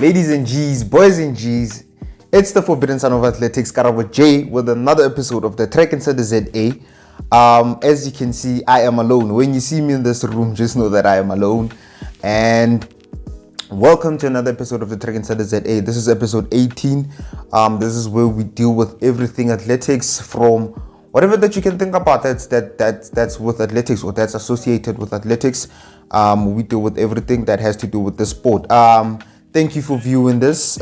Ladies and G's, boys and G's, it's the Forbidden Son of Athletics, KaraboJ, with another episode of the TRACKINSIDER ZA. As you can see, I am alone. When you see me in this room, just know that I am alone. And welcome to another episode of the TRACKINSIDER ZA. This is episode 18. This is where we deal with everything athletics, from whatever that you can think about that's with athletics or that's associated with athletics. We deal with everything that has to do with the sport. Thank you for viewing this.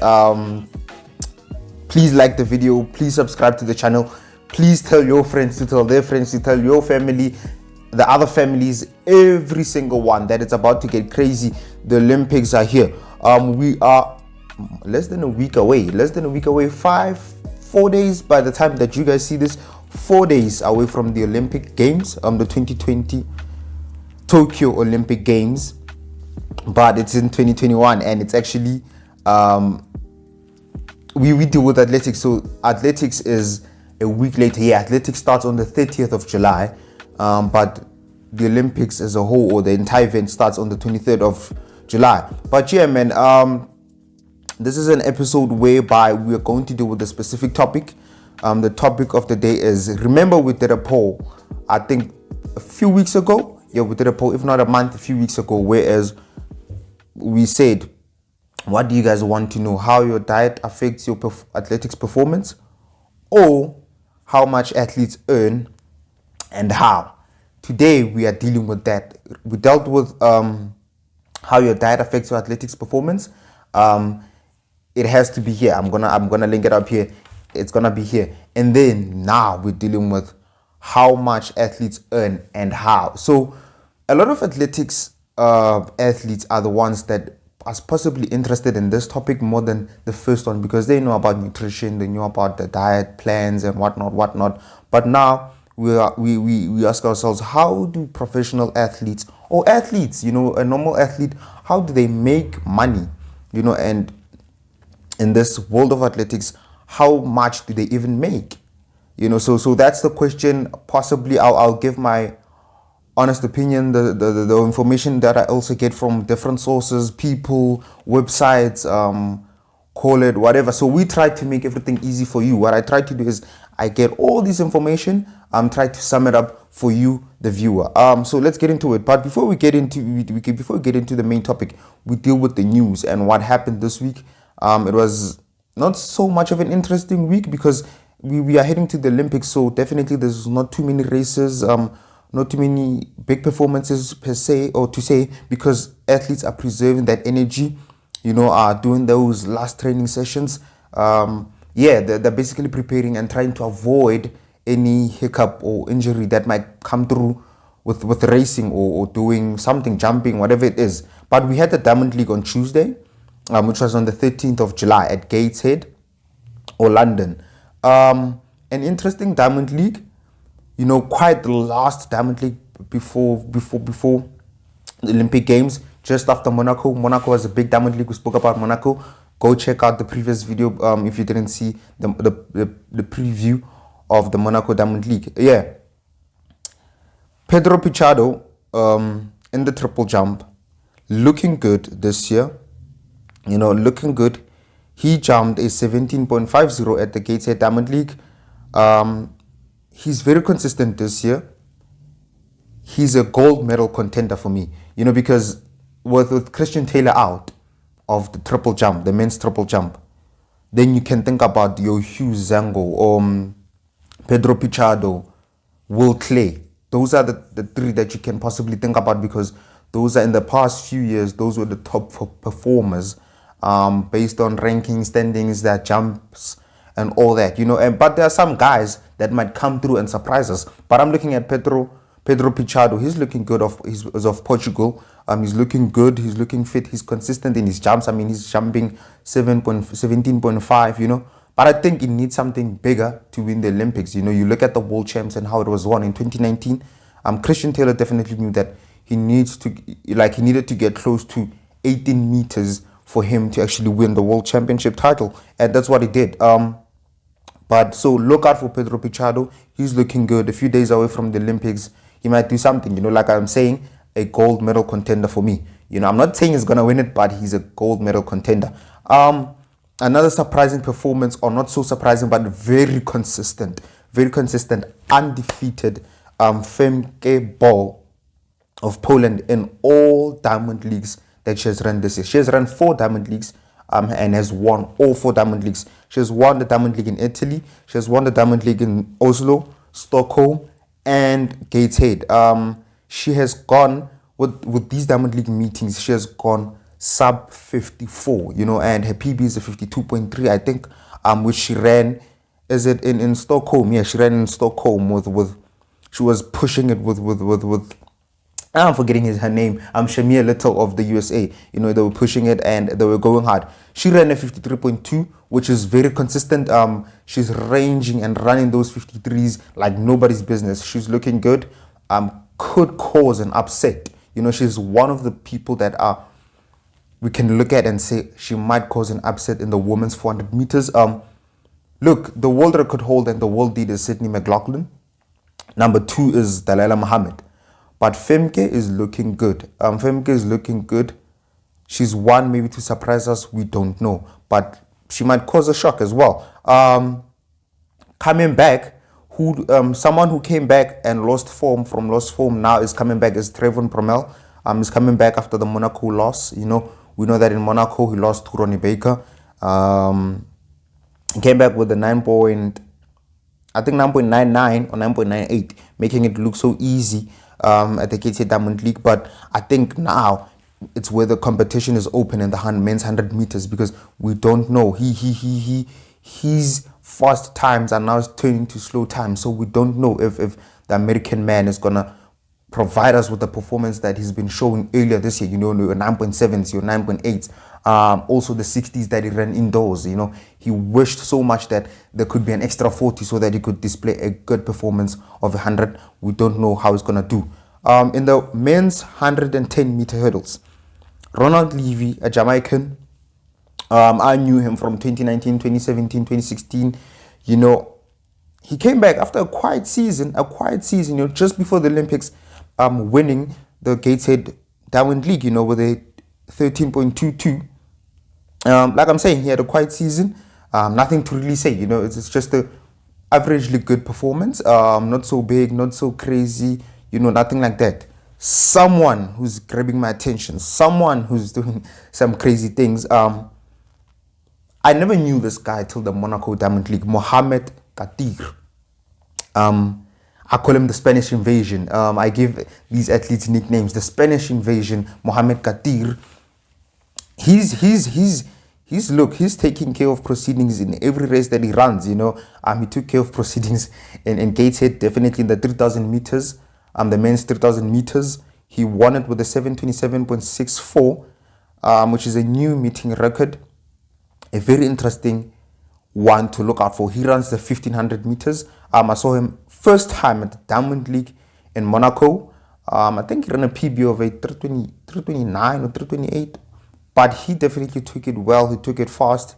Please like the video. Please subscribe to the channel. Please tell your friends to tell their friends to tell your family, the other families, every single one, that it's about to get crazy. The Olympics are here. We are less than a week away. 4 days by the time that you guys see this. 4 days away from the Olympic Games, the 2020 Tokyo Olympic Games, but it's in 2021, and it's actually we deal with athletics. So athletics is a week later. Yeah, athletics starts on the 30th of July, but the Olympics as a whole, or the entire event, starts on the 23rd of July. But yeah, man, this is an episode whereby we are going to deal with a specific topic. The topic of the day is, remember we did a poll, I think a few weeks ago. Yeah, we did a poll, if not a month, a few weeks ago, whereas we said, what do you guys want to know? How your diet affects your athletics performance, or how much athletes earn and how. Today we are dealing with that. We dealt with how your diet affects your athletics performance. It has to be here. I'm gonna link it up here. It's gonna be here. And then now we're dealing with how much athletes earn and how. So a lot of athletics athletes are the ones that are possibly interested in this topic more than the first one, because they know about nutrition, they know about the diet plans and whatnot. But now we ask ourselves, how do professional athletes, or athletes, a normal athlete, how do they make money? And in this world of athletics, how much do they even make? So that's the question. Possibly I'll give my honest opinion, the information that I also get from different sources, people, websites, call it whatever. So we try to make everything easy for you. What I try to do is I get all this information, try to sum it up for you, the viewer. So let's get into it. But before we get into the main topic, we deal with the news and what happened this week. It was not so much of an interesting week because we are heading to the Olympics, so definitely there's not too many races, not too many big performances per se, or to say, because athletes are preserving that energy, are doing those last training sessions. They're basically preparing and trying to avoid any hiccup or injury that might come through with racing or doing something, jumping, whatever it is. But we had the Diamond League on Tuesday, which was on the 13th of July at Gateshead or London. An interesting Diamond League, quite the last Diamond League before the Olympic Games, just after Monaco. Monaco was a big Diamond League. We spoke about Monaco. Go check out the previous video if you didn't see the preview of the Monaco Diamond League. Yeah. Pedro Pichardo in the triple jump, looking good this year. Looking good. He jumped a 17.50 at the Gateshead Diamond League. He's very consistent this year. He's a gold medal contender for me, because with Christian Taylor out of the triple jump, the men's triple jump, then you can think about your Hugh Zango, Pedro Pichardo, Will Clay. Those are the three that you can possibly think about, because those are, in the past few years, those were the top performers based on ranking standings, their jumps and all that, but there are some guys that might come through and surprise us. But I'm looking at Pedro Pichardo. He's looking good. He's of Portugal. He's looking good. He's looking fit. He's consistent in his jumps. He's jumping 17.5, But I think he needs something bigger to win the Olympics. You look at the world champs and how it was won in 2019. Christian Taylor definitely knew that he needed to get close to 18 meters for him to actually win the world championship title, and that's what he did. But so look out for Pedro Pichardo. He's looking good. A few days away from the Olympics, he might do something. Like I'm saying, a gold medal contender for me. I'm not saying he's gonna win it, but he's a gold medal contender. Another surprising performance, or not so surprising, but very consistent, undefeated, Femke Bol of Poland in all Diamond Leagues that she has run this year. She has run 4 Diamond Leagues and has won all 4 Diamond Leagues. She has won the Diamond League in Italy. She has won the Diamond League in Oslo, Stockholm, and Gateshead. She has gone with these Diamond League meetings. She has gone sub 54, and her PB is a 52.3, I think, which she ran. Is it in Stockholm? Yeah, she ran in Stockholm with she was pushing it with I'm forgetting her name. Shamir Little of the USA. They were pushing it and they were going hard. She ran a 53.2, which is very consistent. She's ranging and running those 53s like nobody's business. She's looking good. Could cause an upset. She's one of the people that we can look at and say she might cause an upset in the women's 400 meters. Look, the world record holder and the world leader is Sydney McLaughlin. Number 2 is Dalilah Muhammad. But Femke is looking good. Femke is looking good. She's one maybe to surprise us. We don't know. But she might cause a shock as well. Coming back, someone who came back and lost form now is coming back is Trevon Promel. He's coming back after the Monaco loss. We know that in Monaco he lost to Ronnie Baker. He came back with a 9.99 or 9.98, making it look so easy at the KT Diamond League. But I think now it's where the competition is open in the men's 100 meters, because we don't know. His fast times are now turning to slow times, so we don't know if the American man is gonna provide us with the performance that he's been showing earlier this year. 9.7s, your 9.8s. Also the 60s that he ran indoors. He wished so much that there could be an extra 40 so that he could display a good performance of 100. We don't know how he's gonna do. In the men's 110 meter hurdles, Ronald Levy, a Jamaican, I knew him from 2019, 2017, 2016. He came back after a quiet season, just before the Olympics, winning the Gateshead Diamond League, with a 13.22. Like I'm saying, he had a quiet season. Nothing to really say, it's just a averagely good performance. Not so big, not so crazy, nothing like that. Someone who's grabbing my attention, someone who's doing some crazy things. I never knew this guy till the Monaco Diamond League, Mohamed Kadir. I call him the Spanish Invasion. I give these athletes nicknames. The Spanish Invasion, Mohamed Kadir. He's taking care of proceedings in every race that he runs. He took care of proceedings in Gateshead, definitely in the 3,000 meters. The men's 3,000 meters. He won it with a 7:27.64, which is a new meeting record. A very interesting one to look out for. He runs the 1,500 meters. I saw him first time at the Diamond League in Monaco. I think he ran a PB of a 329 or 328, but he definitely took it well. He took it fast.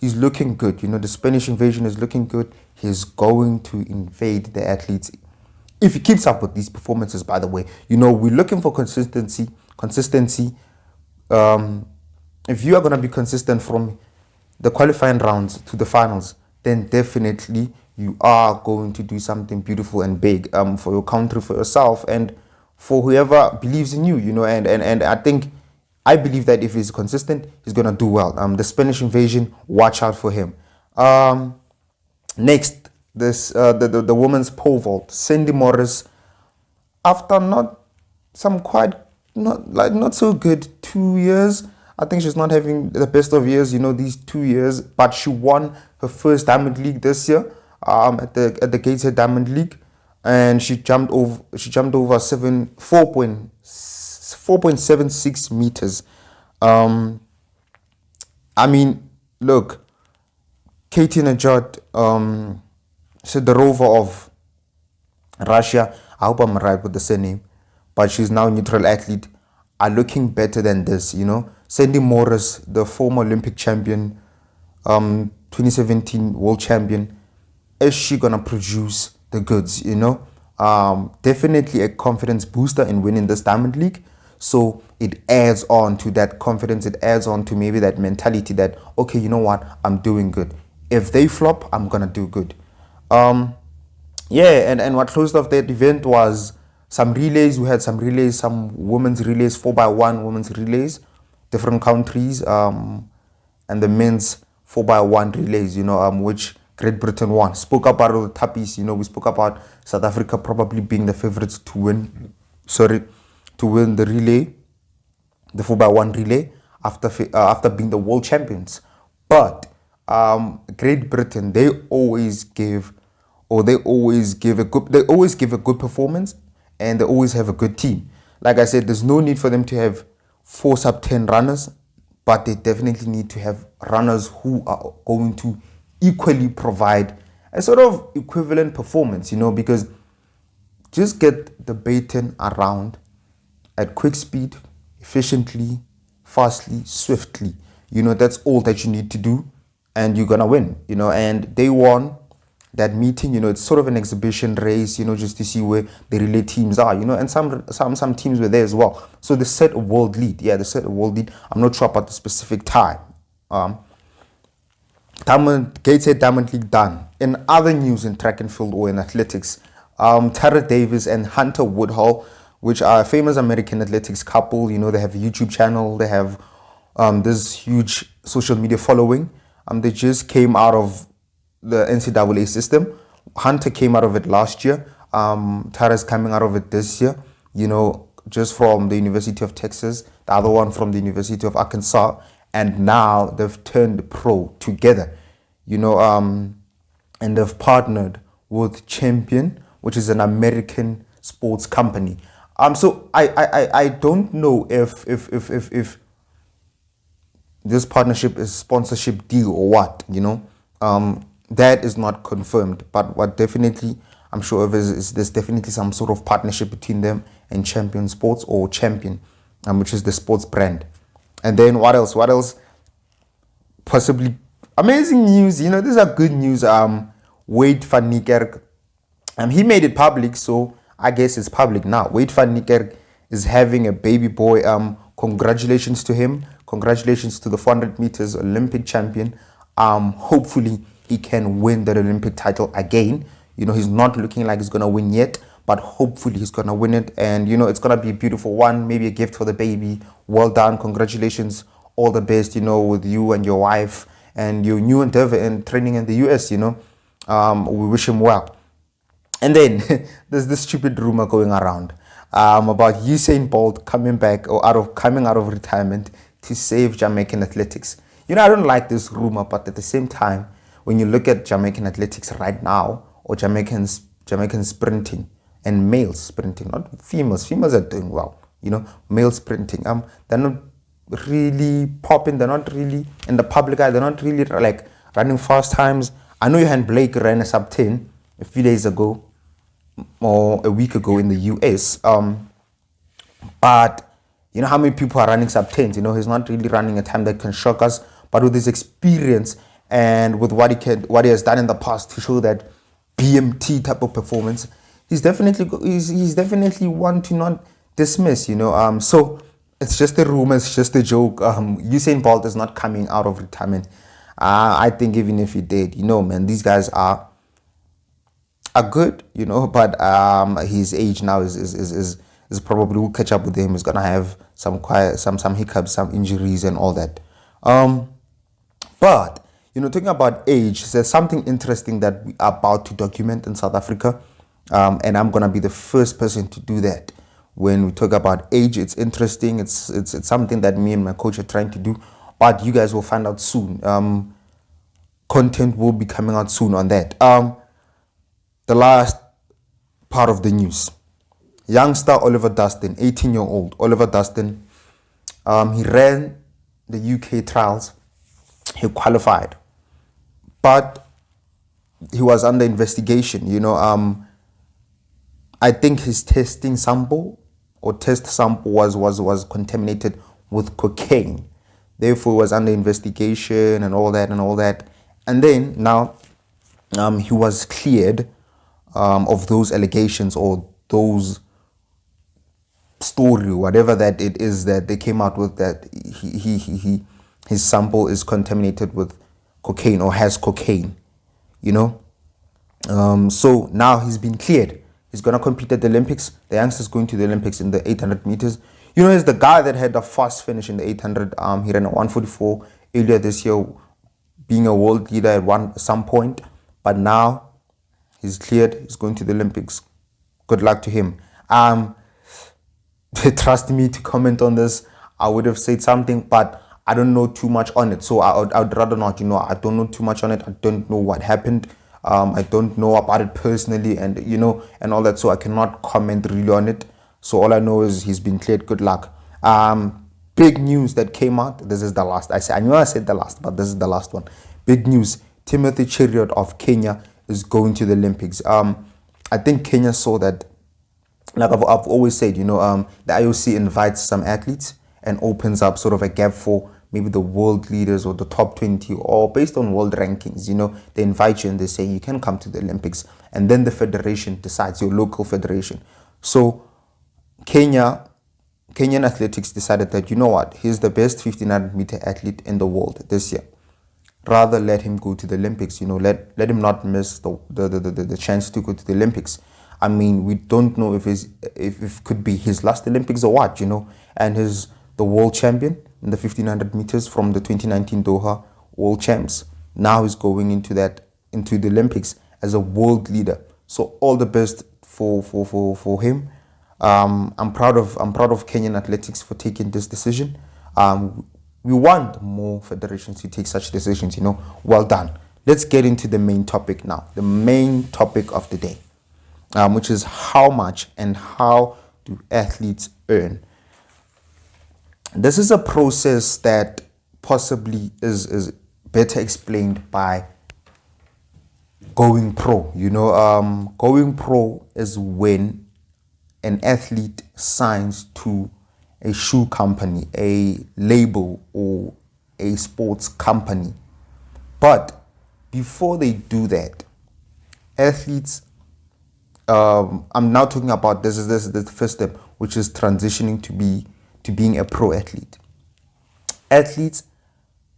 He's looking good. The Spanish Invasion is looking good. He's going to invade the athletes if he keeps up with these performances. By the way, we're looking for consistency. If you are going to be consistent from the qualifying rounds to the finals, then definitely you are going to do something beautiful and big for your country, for yourself, and for whoever believes in you. And I believe that if he's consistent, he's going to do well. The Spanish Invasion, watch out for him. Next, the women's pole vault, Cindy Morris, after not so good 2 years. I think she's not having the best of years, these 2 years. But she won her first Diamond League this year, at the Gateshead Diamond League, and she jumped over 4.76 meters. Look, Katie Najat, Sidorova of Russia, I hope I'm right with the surname, but she's now a neutral athlete, are looking better than this. Sandy Morris, the former Olympic champion, 2017 world champion, is she gonna produce the goods? Definitely a confidence booster in winning this Diamond League. So it adds on to that confidence. It adds on to maybe that mentality that, okay, you know what, I'm doing good. If they flop, I'm gonna do good. Yeah, and what closed off that event was some relays. We had some relays, some women's relays, 4x1 women's relays, different countries, and the men's 4x1 relays, which Great Britain won. Spoke about the Thappies, we spoke about South Africa probably being the favorites to win, to win the relay, the 4x1 relay after being the world champions. But Great Britain, they always give a good performance, and they always have a good team. Like I said, there's no need for them to have 4 sub-10 runners, but they definitely need to have runners who are going to equally provide a sort of equivalent performance, because just get the baton around at quick speed, efficiently, fastly, swiftly. That's all that you need to do, and you're gonna win. And they won that meeting. It's sort of an exhibition race, just to see where the relay teams are, and some teams were there as well. So they set a world lead. Yeah, they set a world lead. I'm not sure about the specific time. Gateshead Diamond League done. In other news in track and field or in athletics, Tara Davis and Hunter Woodhull, which are a famous American athletics couple, they have a YouTube channel, they have this huge social media following. They just came out of the NCAA system. Hunter came out of it last year. Tara's coming out of it this year, just from the University of Texas, the other one from the University of Arkansas. And now they've turned pro together, and they've partnered with Champion, which is an American sports company. So I don't know if this partnership is sponsorship deal or what, that is not confirmed. But what definitely I'm sure of is there's definitely some sort of partnership between them and Champion Sports, or Champion, which is the sports brand. And then what else? Possibly amazing news. These are good news. Wade van Niekerk, he made it public, so I guess it's public now. Wade van Niekerk is having a baby boy. Congratulations to him. Congratulations to the 400 meters Olympic champion. Hopefully he can win that Olympic title again. He's not looking like he's gonna win yet, but hopefully he's gonna win it. And it's gonna be a beautiful one, maybe a gift for the baby. Well done, congratulations, all the best, with you and your wife and your new endeavor in training in the US. We wish him well. And then there's this stupid rumor going around about Usain Bolt coming back, or coming out of retirement to save Jamaican athletics. I don't like this rumor, but at the same time, when you look at Jamaican athletics right now, or Jamaican sprinting and male sprinting, not females. Females are doing well, male sprinting. They're not really popping. They're not really in the public eye. They're not really like running fast times. I know Johan Blake ran a sub-10 a few days ago, or a week ago in the US. But how many people are running sub-10s? He's not really running a time that can shock us. But with his experience and with what he has done in the past to show that BMT type of performance, he's definitely one to not dismiss. So it's just a rumor, it's just a joke. Usain Bolt is not coming out of retirement. I think even if he did, man, these guys are good, but his age now is probably will catch up with him. He's gonna have some hiccups, some injuries and all that. But talking about age, there's something interesting that we are about to document in South Africa, and I'm gonna be the first person to do that. When we talk about age, it's interesting. It's something that me and my coach are trying to do, but you guys will find out soon. Content will be coming out soon on that. The last part of the news. Youngster Oliver Dustin, 18-year-old Oliver Dustin, he ran the UK trials. He qualified, but he was under investigation. I think his test sample was contaminated with cocaine. Therefore, he was under investigation and all that. And then now, he was cleared of those allegations, or those story, whatever that it is that they came out with, that his sample is contaminated with cocaine or has cocaine, you know. So now he's been cleared. He's gonna compete at the Olympics. The youngster's going to the Olympics in the 800 meters. You know, he's the guy that had a fast finish in the 800. He ran a 144 earlier this year, being a world leader at some point. But now he's cleared. He's going to the Olympics. Good luck to him. Trust me to comment on this. I would have said something, but I don't know too much on it. So I'd rather not. You know, I don't know too much on it. I don't know what happened. I don't know about it personally, and you know, and all that. So I cannot comment really on it. So all I know is he's been cleared. Good luck. Big news that came out. This is the last. I knew I said the last, but this is the last one. Big news. Timothy Cheruiyot of Kenya is going to the Olympics. I think Kenya saw that. Like I've always said, you know, the IOC invites some athletes and opens up sort of a gap for maybe the world leaders or the top 20, or based on world rankings. You know, they invite you and they say you can come to the Olympics, and then the federation decides, your local federation. So Kenyan athletics decided that, you know what, he's the best 1500 meter athlete in the world this year. Rather let him go to the Olympics. You know, let him not miss the chance to go to the Olympics. I mean, we don't know if it could be his last Olympics or what, you know. And he's the world champion in the 1500 meters from the 2019 Doha World Champs. Now he's going into the Olympics as a world leader. So all the best for him. I'm proud of Kenyan athletics for taking this decision. We want more federations to take such decisions, you know. Well done. Let's get into the main topic now. The main topic of the day. Which is how much and how do athletes earn. This is a process that possibly is better explained by going pro. You know, going pro is when an athlete signs to a shoe company, a label, or a sports company. But before they do that, athletes, I'm now talking about this is the first step, which is transitioning to being a pro athlete. Athletes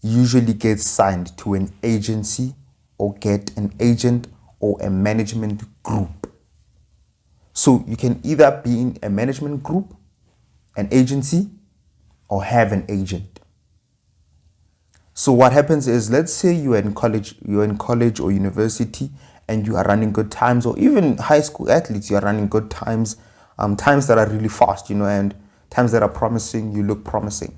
usually get signed to an agency or get an agent or a management group. So you can either be in a management group, an agency, or have an agent. So what happens is, let's say you're in college or university, and you are running good times, or even high school athletes, you are running good times, times that are really fast, you know, and times that are promising, you look promising.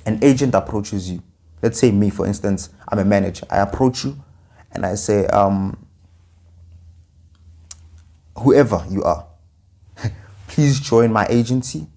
An agent approaches you. Let's say me, for instance, I'm a manager. I approach you and I say, whoever you are, please join my agency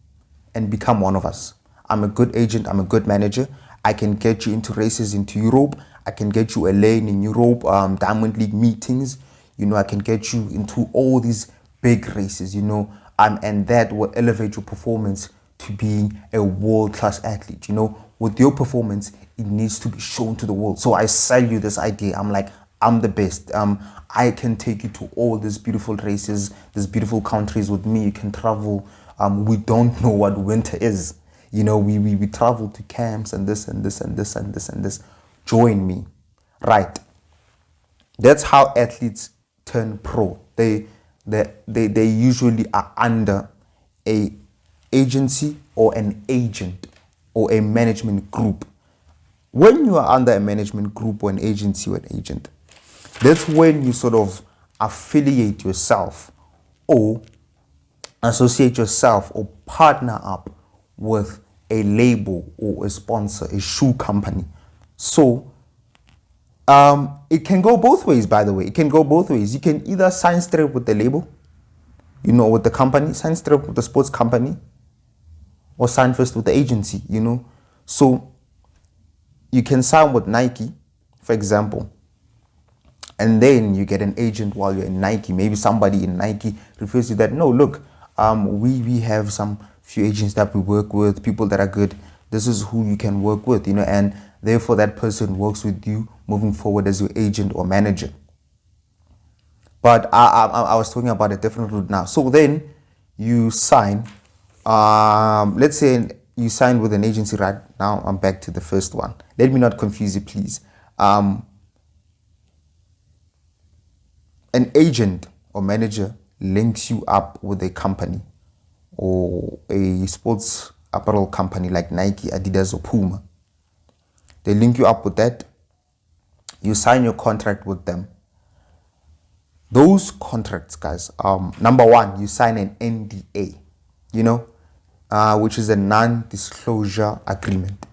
and become one of us. I'm a good agent. I'm a good manager. I can get you into races into Europe. I can get you a lane in Europe, Diamond League meetings. You know, I can get you into all these big races, you know, and that will elevate your performance to being a world-class athlete. You know, with your performance, it needs to be shown to the world. So I sell you this idea. I'm like, I'm the best. I can take you to all these beautiful races, these beautiful countries with me. You can travel. We don't know what winter is. You know, we travel to camps and this and this and this and this and this. Join me. Right. That's how athletes turn pro. They usually are under a agency or an agent or a management group. When you are under a management group or an agency or an agent, that's when you sort of affiliate yourself or associate yourself or partner up with a label or a sponsor, a shoe company. So it can go both ways, by the way. It can go both ways. You can either sign straight with the label, you know, with the company, sign straight with the sports company, or sign first with the agency, you know. So you can sign with Nike, for example, and then you get an agent while you're in Nike. Maybe somebody in Nike refers to that. No, look, we have some few agents that we work with, people that are good. This is who you can work with, you know, and therefore that person works with you moving forward as your agent or manager. But I was talking about a different route now. So then you sign let's say you signed with an agency right now. I'm back to the first one. Let me not confuse you, please. An agent or manager links you up with a company or a sports apparel company like Nike, Adidas, or Puma. They link you up with that. You sign your contract with them. Those contracts, guys, number one, you sign an NDA, which is a non-disclosure agreement.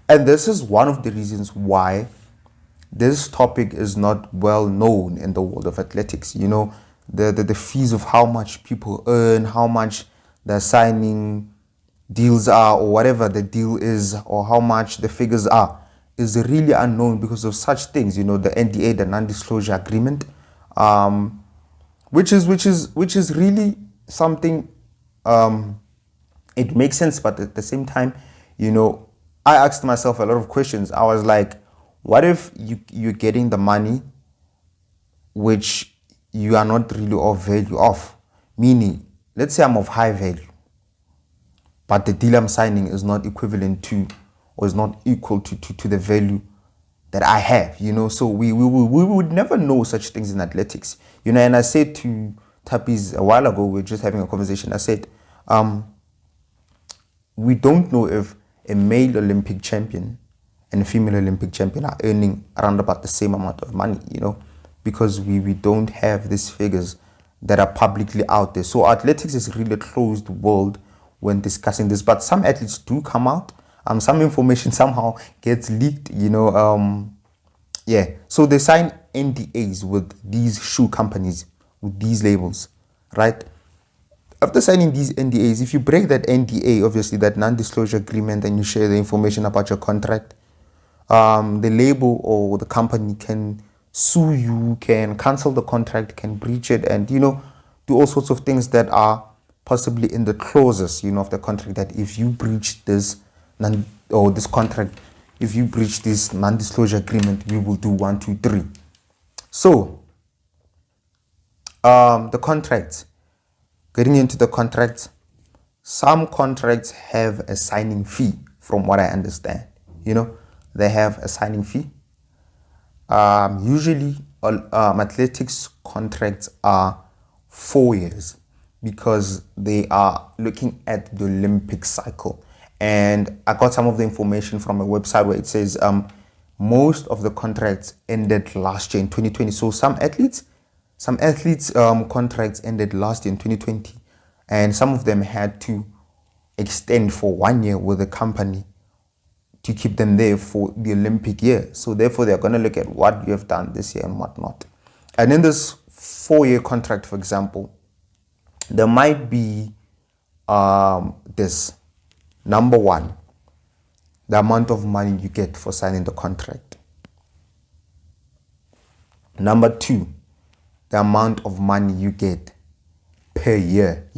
And this is one of the reasons why this topic is not well known in the world of athletics. The fees of how much people earn, how much the signing deals are, or whatever the deal is, or how much the figures are, is really unknown because of such things. The NDA, the non-disclosure agreement, which is really something. It makes sense, but at the same time, I asked myself a lot of questions. I was like, what if you're getting the money which you are not really of value of? Meaning, let's say I'm of high value, but the deal I'm signing is not equivalent to, or is not equal to the value that I have, So we would never know such things in athletics, And I said to Thappies a while ago, we were just having a conversation. I said, we don't know if a male Olympic champion and a female Olympic champion are earning around about the same amount of money, because we don't have these figures that are publicly out there. So athletics is really a closed world when discussing this, but some athletes do come out. Some information somehow gets leaked, So they sign NDAs with these shoe companies, with these labels, right? After signing these NDAs, if you break that NDA, obviously that non-disclosure agreement, and you share the information about your contract, the label or the company can sue you, can cancel the contract, can breach it, and do all sorts of things that are possibly in the clauses, of the contract, that if you breach this this contract, if you breach this non-disclosure agreement, we will do 1, 2, 3. So the contracts, getting into the contracts, some contracts have a signing fee, from what I understand. They have a signing fee. Usually athletics contracts are 4 years, because they are looking at the Olympic cycle. And I got some of the information from a website where it says most of the contracts ended last year in 2020. So some athletes contracts ended last year in 2020, and some of them had to extend for 1 year with the company to keep them there for the Olympic year. So therefore, they're going to look at what you have done this year and whatnot. And in this 4-year contract, for example, there might be this. Number one, the amount of money you get for signing the contract. Number two, the amount of money you get per year.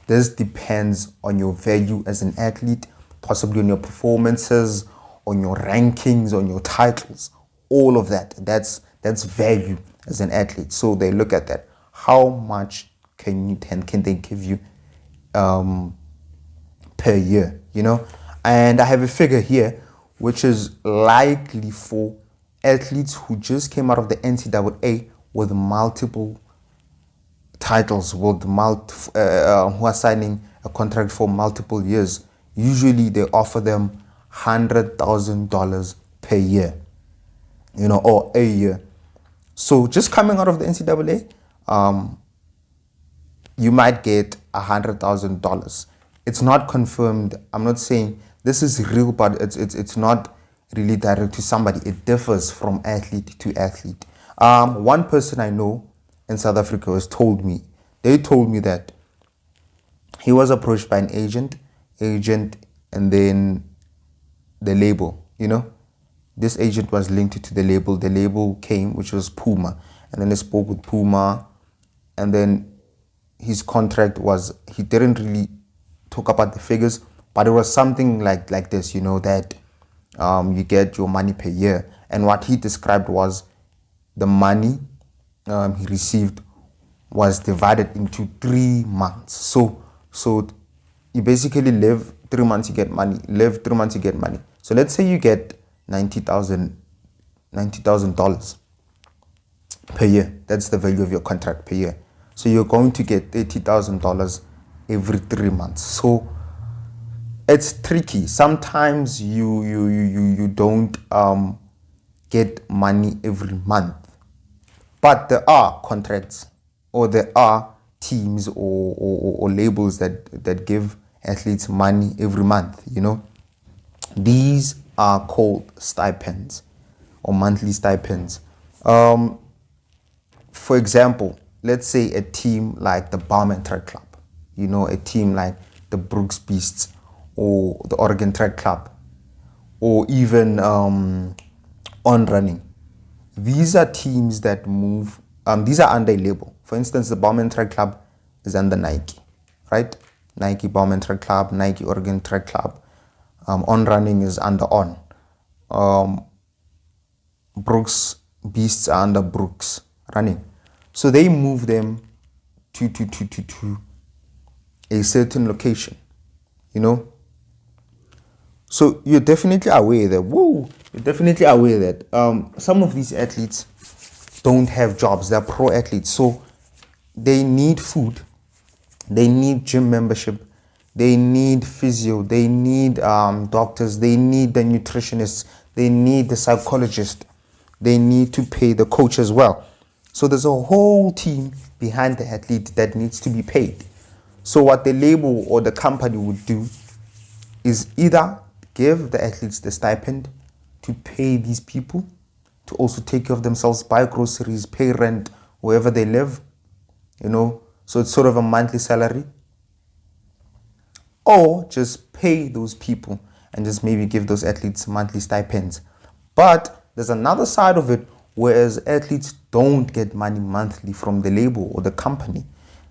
This depends on your value as an athlete, possibly on your performances, on your rankings, on your titles, all of that. That's value as an athlete. So they look at that. How much can they give you per year, And I have a figure here, which is likely for athletes who just came out of the NCAA with multiple titles, who are signing a contract for multiple years. Usually they offer them $100,000 per year, or a year. So just coming out of the NCAA, you might get $100,000. It's not confirmed. I'm not saying this is real, but it's not really direct to somebody. It differs from athlete to athlete. One person I know in South Africa they told me that he was approached by an agent, and then the label, This agent was linked to the label. The label came, which was Puma. And then they spoke with Puma, and then his contract he didn't really talk about the figures, but it was something like this, that you get your money per year. And what he described was the money he received was divided into 3 months. So you basically live 3 months, you get money, live 3 months, you get money. So let's say you get $90,000 per year. That's the value of your contract per year. So you're going to get $30,000 every 3 months. So it's tricky. Sometimes you don't get money every month, but there are contracts, or there are teams or labels that give athletes money every month. These are called stipends or monthly stipends. For example, let's say a team like the Barman Track Club, a team like the Brooks Beasts or the Oregon Track Club, or even On Running. These are teams that move, these are under a label. For instance, the Barman Track Club is under Nike, right? Nike Barman Track Club, Nike Oregon Track Club. On Running is under On. Brooks Beasts are under Brooks Running. So they move them to a certain location, So you're definitely aware that, some of these athletes don't have jobs. They're pro athletes. So they need food. They need gym membership. They need physio. They need doctors. They need the nutritionists. They need the psychologist. They need to pay the coach as well. So there's a whole team behind the athlete that needs to be paid. So what the label or the company would do is either give the athletes the stipend to pay these people to also take care of themselves, buy groceries, pay rent wherever they live, so it's sort of a monthly salary, or just pay those people and just maybe give those athletes monthly stipends. But there's another side of it, whereas athletes don't get money monthly from the label or the company.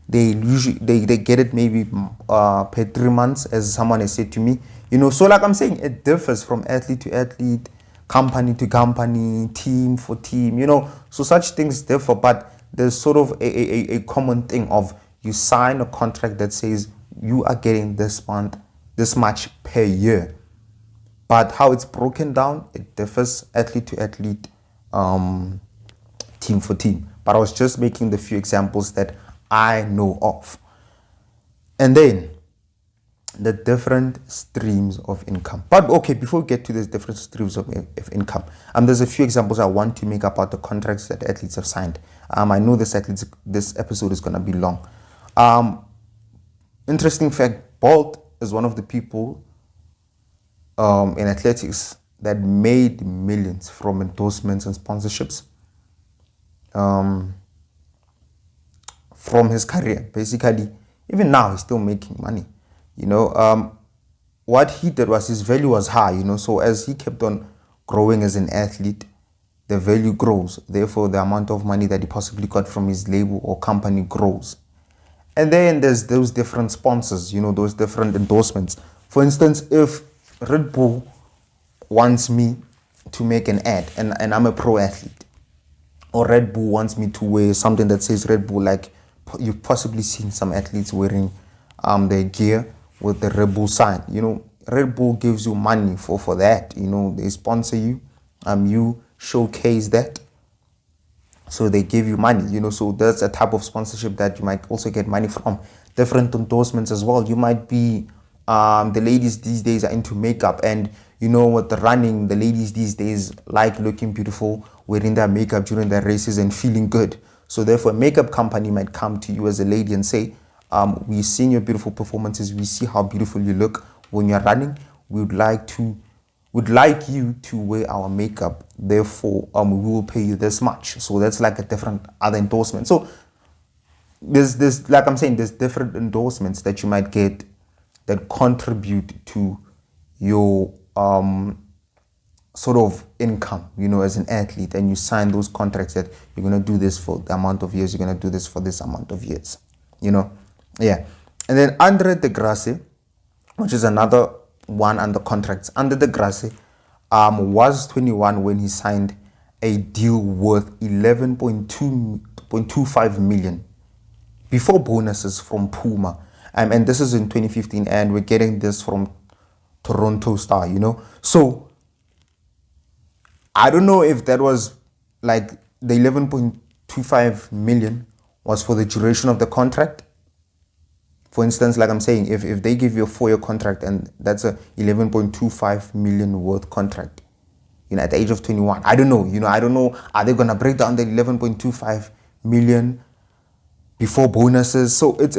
They usually they get it maybe per 3 months, as someone has said to me. So like I'm saying, it differs from athlete to athlete, company to company, team for team, So such things differ, but there's sort of a common thing of you sign a contract that says you are getting this month, this much per year. But how it's broken down, it differs athlete to athlete, team for team. But I was just making the few examples that I know of. And then the different streams of income. But okay, before we get to these different streams of income, there's a few examples I want to make about the contracts that athletes have signed. I know this episode is going to be long. Interesting fact, Bolt is one of the people in athletics that made millions from endorsements and sponsorships from his career. Basically, even now, he's still making money. What he did was his value was high, so as he kept on growing as an athlete, the value grows. Therefore, the amount of money that he possibly got from his label or company grows. And then there's those different sponsors, those different endorsements. For instance, if Red Bull wants me to make an ad and I'm a pro athlete, or Red Bull wants me to wear something that says Red Bull, like you've possibly seen some athletes wearing their gear with the Red Bull sign. Red Bull gives you money for that. They sponsor you, you showcase that, so they give you money. So that's a type of sponsorship that you might also get money from. Different endorsements as well. You might be the ladies these days are into makeup, and with the running, the ladies these days like looking beautiful, wearing their makeup during their races and feeling good. So therefore, a makeup company might come to you as a lady and say, we've seen your beautiful performances. We see how beautiful you look when you're running. We'd like you to wear our makeup. Therefore, we will pay you this much. So that's like a different other endorsement. So there's like I'm saying, there's different endorsements that you might get that contribute to your sort of income, as an athlete, and you sign those contracts that you're going to do this for the amount of years, you're going to do this for this amount of years, Yeah. And then Andre de Grasse, which is another one under contracts. Andre de Grasse was 21 when he signed a deal worth 11.25 million before bonuses from Puma. And this is in 2015, and we're getting this from Toronto Star, So I don't know if that was like the 11.25 million was for the duration of the contract. For instance, like I'm saying, if they give you a 4-year contract and that's a 11.25 million worth contract, at the age of 21, I don't know, I don't know, are they going to break down the 11.25 million before bonuses? So it's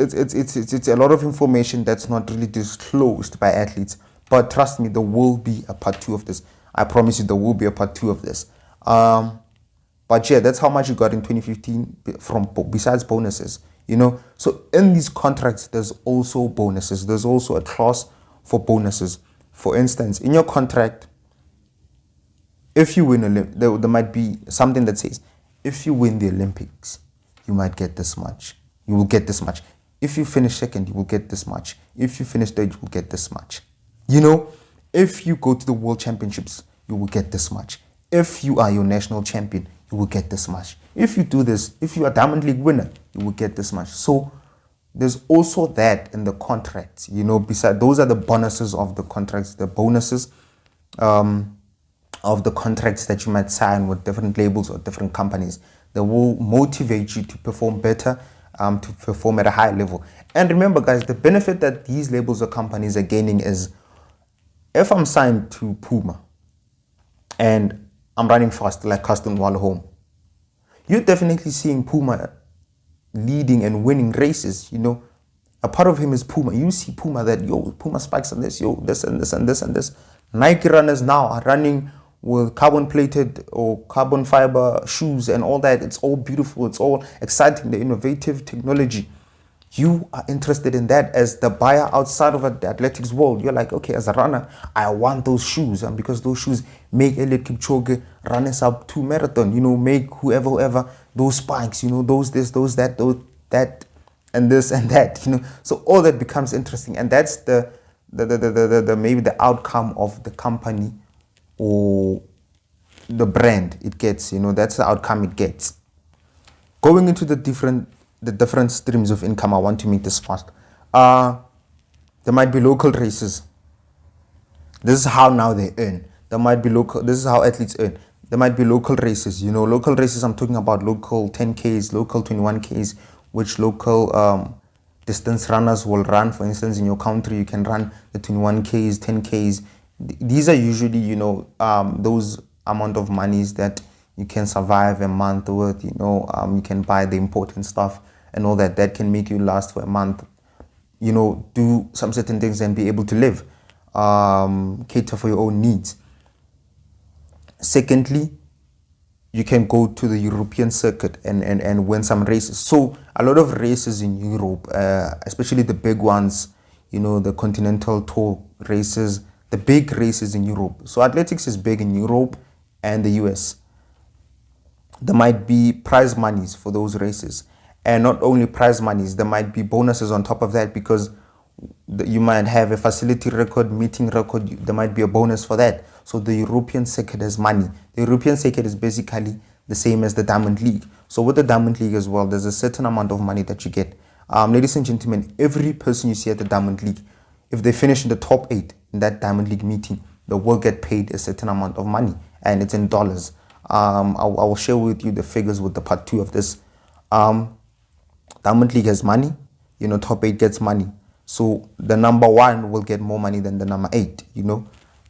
a lot of information that's not really disclosed by athletes. But trust me, there will be a part 2 of this. I promise you, there will be a part 2 of this. But yeah, that's how much you got in 2015 from besides bonuses. So in these contracts, there's also bonuses. There's also a clause for bonuses. For instance, in your contract, if you win there might be something that says, if you win the Olympics, you might get this much. You will get this much. If you finish second, you will get this much. If you finish third, you will get this much. If you go to the World Championships, you will get this much. If you are your national champion, you will get this much. If you do this, if you are Diamond League winner, you will get this much. So there's also that in the contracts, besides those are the bonuses of the contracts, the bonuses of the contracts that you might sign with different labels or different companies that will motivate you to perform better, to perform at a higher level. And remember, guys, the benefit that these labels or companies are gaining is, if I'm signed to Puma and I'm running fast like Caster Semenya, you're definitely seeing Puma leading and winning races. A part of him is Puma. You see Puma that, Puma spikes on this, this and this and this and this. Nike runners now are running with carbon plated or carbon fiber shoes and all that. It's all beautiful. It's all exciting, the innovative technology. You are interested in that as the buyer outside of the athletics world. You're like, okay, as a runner, I want those shoes. And because those shoes make Eliud Kipchoge run us up to marathon, make whoever, those spikes, those this, those that, and this and that, So all that becomes interesting. And that's the maybe the outcome of the company or the brand it gets, that's the outcome it gets. Going into the different streams of income, I want to make this fast. There might be local races. This is how now they earn. This is how athletes earn. There might be local races. Local races, I'm talking about local 10Ks, local 21Ks, which local distance runners will run. For instance, in your country, you can run the 21Ks, 10Ks. These are usually, those amount of monies that you can survive a month with. You can buy the important stuff and all that. That can make you last for a month. Do some certain things and be able to live. Cater for your own needs. Secondly, you can go to the European circuit and win some races. So a lot of races in Europe, especially the big ones, the Continental Tour races, the big races in Europe. So athletics is big in Europe and the US. There might be prize monies for those races. And not only prize monies, there might be bonuses on top of that, because you might have a facility record, meeting record. There might be a bonus for that. So the European circuit has money. The European circuit is basically the same as the Diamond League. So with the Diamond League as well, there's a certain amount of money that you get. Ladies and gentlemen, every person you see at the Diamond League, if they finish in the top 8 in that Diamond League meeting, they will get paid a certain amount of money, and it's in dollars. I will share with you the figures with the part 2 of this. Diamond League has money, top 8 gets money. So the number 1 will get more money than the number 8,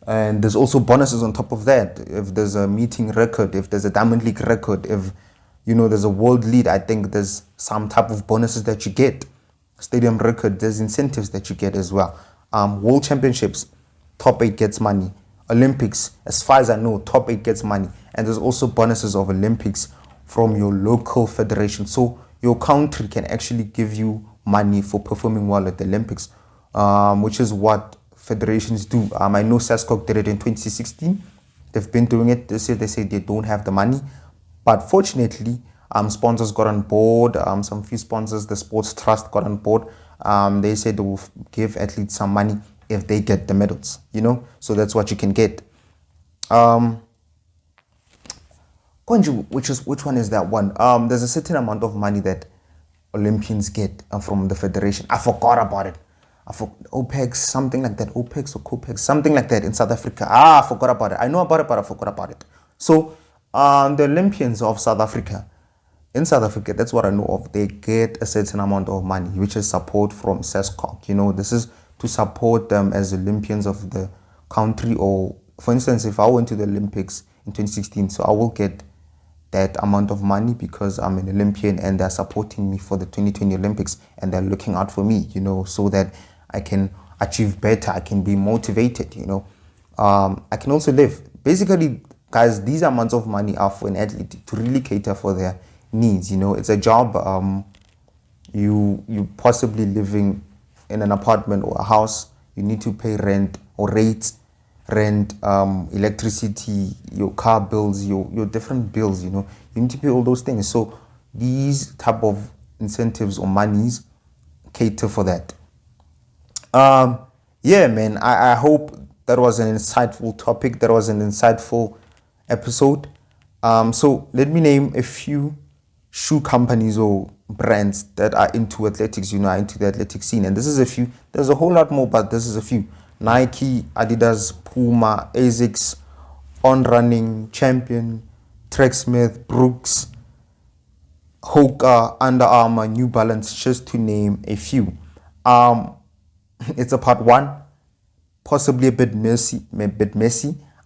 And there's also bonuses on top of that. If there's a meeting record, if there's a Diamond League record, if, there's a world lead, I think there's some type of bonuses that you get. Stadium record, there's incentives that you get as well. World Championships, top 8 gets money. Olympics, as far as I know, top 8 gets money. And there's also bonuses of Olympics from your local federation. So your country can actually give you money for performing well at the Olympics, which is what federations do. I know SASCOC did it in 2016. They've been doing it this year. They say they don't have the money, but fortunately, sponsors got on board. Some few sponsors, the Sports Trust got on board. They said they will give athletes some money if they get the medals. So that's what you can get. Which one is that one? There's a certain amount of money that Olympians get from the federation. I forgot about it. OPEX, something like that. OPEX or COPEX, something like that in South Africa. I forgot about it. I know about it, but I forgot about it. So, the Olympians of South Africa, in South Africa, that's what I know of. They get a certain amount of money, which is support from SESCOC. You know, this is to support them as Olympians of the country. Or, for instance, if I went to the Olympics in 2016, so I will get that amount of money because I'm an Olympian and they're supporting me for the 2020 Olympics and they're looking out for me, you know, so that I can achieve better. I can be motivated, you know. I can also live. Basically, guys, these amounts of money are for an athlete to really cater for their needs, you know. It's a job. You possibly living in an apartment or a house. You need to pay rent or rates, electricity, your car bills, your different bills, you know. You need to pay all those things. So these type of incentives or monies cater for that. Yeah, man, I hope that was an insightful topic. That was an insightful episode. So let me name a few shoe companies or brands that are into athletics, you know, into the athletic scene. And this is a few. There's a whole lot more, but this is a few. Nike, Adidas, Puma, Asics, On Running, Champion, Tracksmith, Brooks, Hoka, Under Armour, New Balance, just to name a few. It's a part one, possibly a bit messy.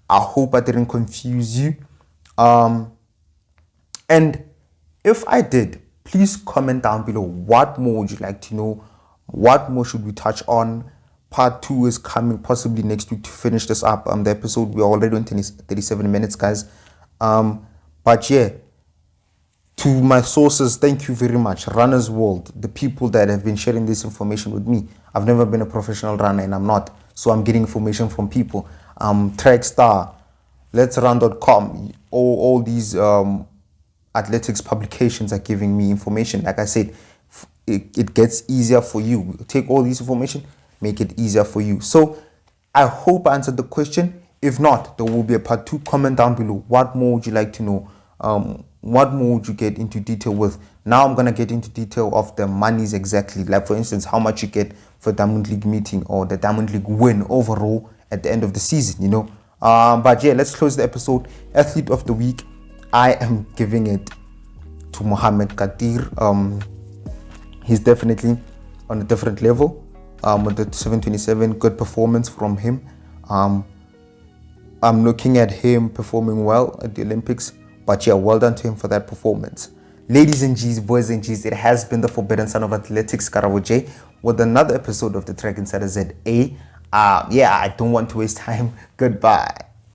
I hope I didn't confuse you. And if I did, please comment down below. What more would you like to know? What more should we touch on? Part 2 is coming possibly next week to finish this up. The episode, we're already on 37 minutes, guys. But yeah, to my sources, thank you very much. Runners World, the people that have been sharing this information with me. I've never been a professional runner and I'm not. So I'm getting information from people. Trackstar, Let'sRun.com, all these athletics publications are giving me information. Like I said, it gets easier for you. Take all this information, make it easier for you. So I hope I answered the question. If not, there will be a part 2. Comment down below. What more would you like to know? What more would you get into detail with? Now I'm going to get into detail of the monies exactly. Like, for instance, how much you get for Diamond League meeting or the Diamond League win overall at the end of the season, you know. But yeah, let's close the episode. Athlete of the week, I am giving it to Mohamed Kadir. He's definitely on a different level. With the 727, good performance from him. I'm looking at him performing well at the Olympics. But yeah, well done to him for that performance. Ladies and G's, boys and G's, it has been the Forbidden Son of Athletics, KaraboJ, with another episode of the TrackInsider ZA. Yeah, I don't want to waste time. Goodbye.